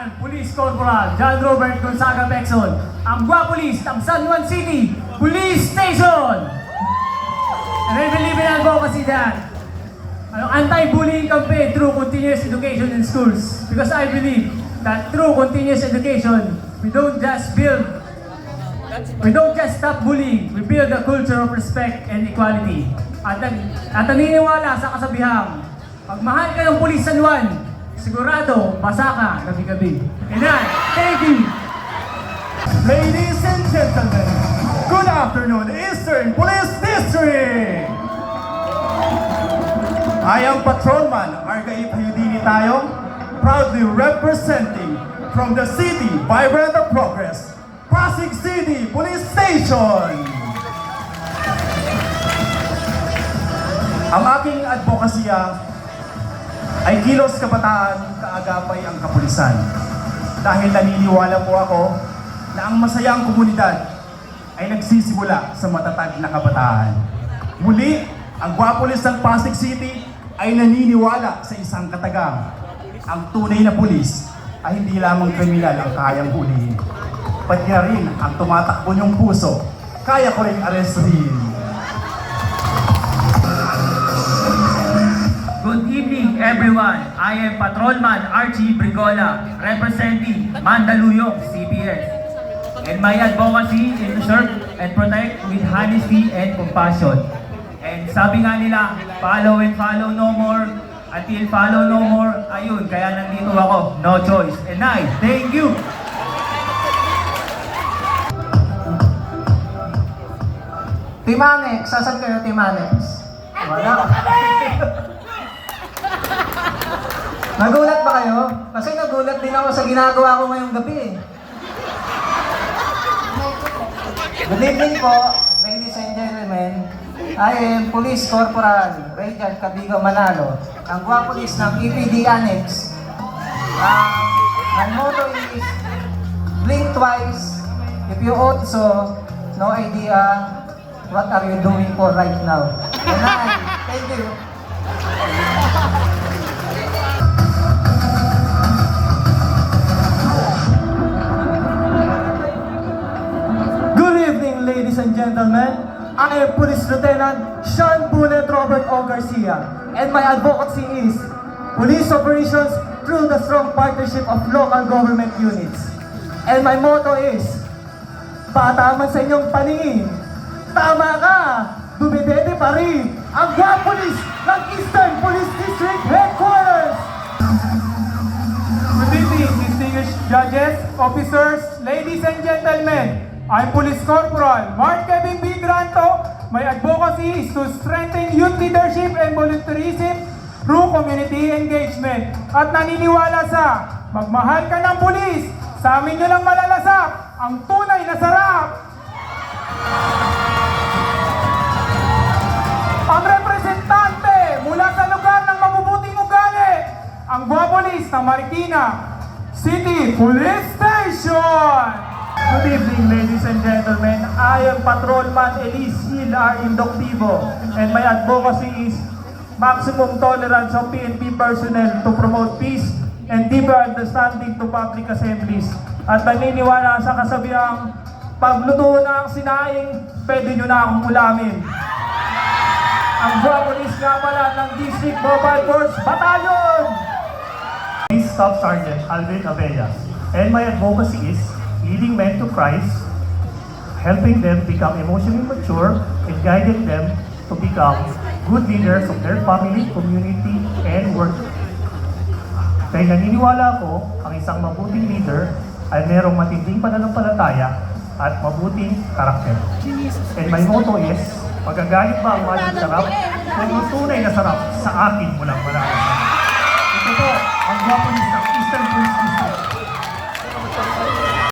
Lieutenant Police Corporal John Robert Gonzaga Bexon, ang Guapolis ng San Juan City Police Station! And I believe in advocacy that anti-bullying campaign through continuous education in schools. Because I believe that through continuous education, we don't just stop bullying, we build a culture of respect and equality. At naniniwala sa kasabihang, pag mahal ka ng Police San Juan, sigurado, basa ka gabi-gabi. And thank you! Ladies and gentlemen, good afternoon, Eastern Police District! I am Patrolman Argaip Hayudini Tayong, proudly representing from the city, vibrant of progress, Pasig City Police Station! Ang aking advokasya ay kilos kabataan, kaagapay ang kapulisan. Dahil naniniwala po ako na ang masayang komunidad ay nagsisimula sa matatag na kabataan. Muli, ang Guapolis ng Pasig City ay naniniwala sa isang katagang. Ang tunay na pulis ay hindi lamang kriminal ang kayang hulihin. Pati na rin ang tumatakbo niyong puso, kaya ko rin arestuhin. Good evening, everyone. I am Patrolman Archie Brigola, representing Mandaluyong, CPS. And my advocacy is to serve and protect with honesty and compassion. And sabi nga nila, follow and follow no more, until follow no more. Ayun, kaya nandito ako, no choice. And I thank you! Timanex, sasan kayo Timanex? Wala. Nagulat ba kayo? Kasi nagulat din ako sa ginagawa ko ngayong gabi eh. Good evening po, ladies and gentlemen. I am Police Corporal Rayjan Cabigo Manalo, ang Guapolis ng EPD Annex. My motto is, blink twice if you also no idea what are you doing for right now. And thank you. Good evening, ladies and gentlemen. I am Police Lieutenant Sean Bullet Robert O. Garcia, and my advocacy is police operations through the strong partnership of local government units. And my motto is, pataman sa inyong paningin, tama ka, dumidede pa rin ang Guapolis ng Eastern Police District Headquarters! Good evening, distinguished judges, officers, ladies and gentlemen. I'm Police Corporal Mark Kevin B. Granto. My advocacy is to strengthen youth leadership and volunteerism through community engagement. At naniniwala sa magmahal ka ng pulis, sa amin nyo lang malalasap ang tunay na sarap. Ang representante mula sa lugar ng mabubuting ugali, ang Guapolis ng Marikina City Police Station! Good evening, ladies and gentlemen. I am Patrolman Elise Hill R. Indoctivo, and my advocacy is maximum tolerance of PNP personnel to promote peace and deeper understanding to public assemblies. At naniniwala sa kasabihang, pagluto na ang sinaing, pwede nyo na akong ulamin. Ang Guapolis nga pala ng District Mobile Force Battalion! Staff Sergeant Alvin Abellas, and my advocacy is leading men to Christ, helping them become emotionally mature, and guiding them to become good leaders of their family, community, and work. Kaya naniniwala ako, ang isang mabuting leader ay merong matinding pananampalataya at mabuting karakter. And my motto is, magagalit ba ang maling sarap? Kung ang tunay na sarap sa akin walang malalaman. Ito po, ang Guapolis ng Eastern Police District.